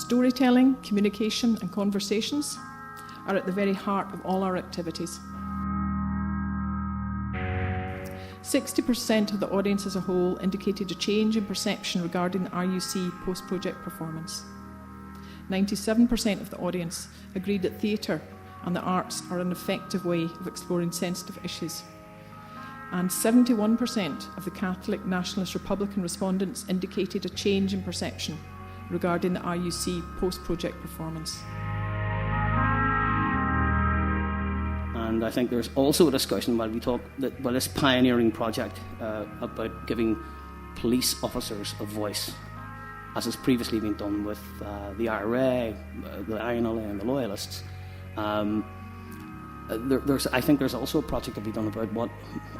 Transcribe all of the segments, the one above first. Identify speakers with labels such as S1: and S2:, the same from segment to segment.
S1: Storytelling, communication and conversations are at the very heart of all our activities. 60% of the audience as a whole indicated a change in perception regarding the RUC post-project performance. 97% of the audience agreed that theatre and the arts are an effective way of exploring sensitive issues. And 71% of the Catholic Nationalist Republican respondents indicated a change in perception regarding the RUC post-project performance.
S2: And I think there's also a discussion while we talk about this pioneering project about giving police officers a voice, as has previously been done with the IRA, the INLA and the Loyalists. I think there's also a project to be done about what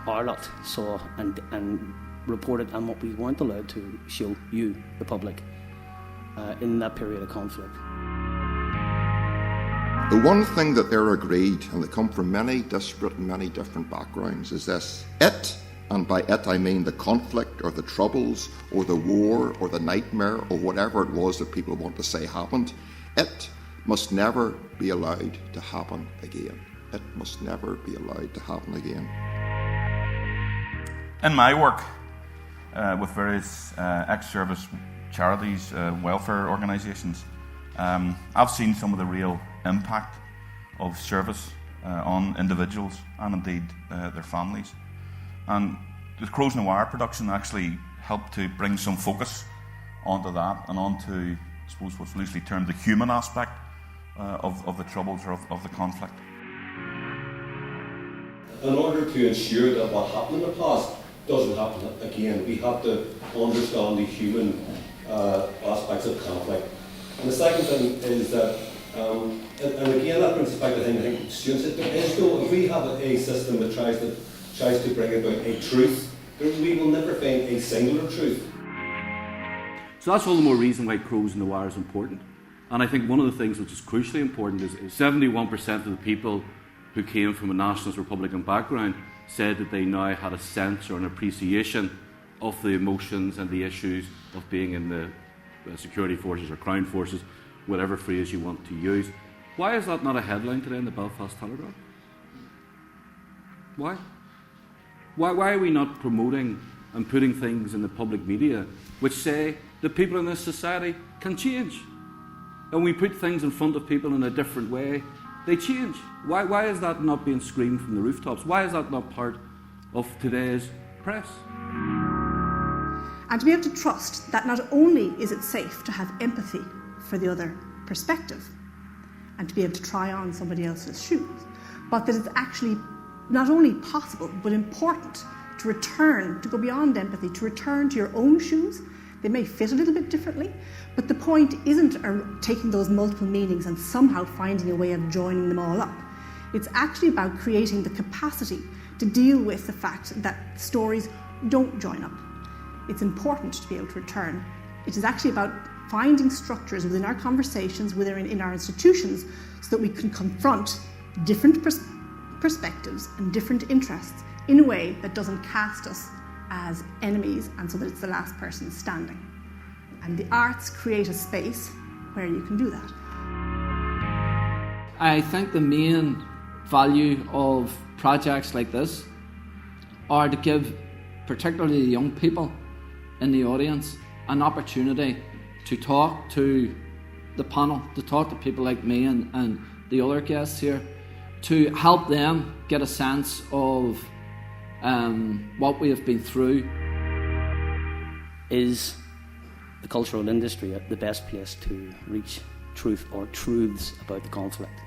S2: Ireland saw and reported and what we weren't allowed to show you, the public, in that period of conflict.
S3: The one thing that they're agreed, and they come from many disparate and many different backgrounds, is this: it, and by it I mean the conflict or the troubles or the war or the nightmare or whatever it was that people want to say happened, it must never be allowed to happen again. It must never be allowed to happen again.
S4: In my work with various ex-service charities, welfare organisations, I've seen some of the real impact of service on individuals and indeed their families. And the Crows Noir production actually helped to bring some focus onto that and onto, I suppose, what's loosely termed the human aspect of the troubles or of the conflict.
S5: In order to ensure that what happened in the past doesn't happen again, we have to understand the human aspects of conflict. And the second thing is that, and again that brings us back to the thing I think Stuart said, if we have a system that tries to bring about a truth, we will never find a singular truth.
S6: So that's all the more reason why Crows Noir is important. And I think one of the things which is crucially important is 71% of the people who came from a nationalist Republican background said that they now had a sense or an appreciation of the emotions and the issues of being in the security forces or Crown forces, whatever phrase you want to use. Why is that not a headline today in the Belfast Telegraph? Why? Why are we not promoting and putting things in the public media which say that people in this society can change? And we put things in front of people in a different way, they change. Why is that not being screamed from the rooftops? Why is that not part of today's press?
S7: And to be able to trust that not only is it safe to have empathy for the other perspective and to be able to try on somebody else's shoes, but that it's actually not only possible but important to return, to go beyond empathy, to return to your own shoes. They may fit a little bit differently, but the point isn't taking those multiple meanings and somehow finding a way of joining them all up. It's actually about creating the capacity to deal with the fact that stories don't join up. It's important to be able to return. It is actually about finding structures within our conversations, within our institutions, so that we can confront different perspectives and different interests in a way that doesn't cast us as enemies and so that it's the last person standing. And the arts create a space where you can do that.
S8: I think the main value of projects like this are to give particularly the young people in the audience an opportunity to talk to the panel, to talk to people like me and the other guests here, to help them get a sense of what we have been through.
S2: Is the cultural industry the best place to reach truth or truths about the conflict?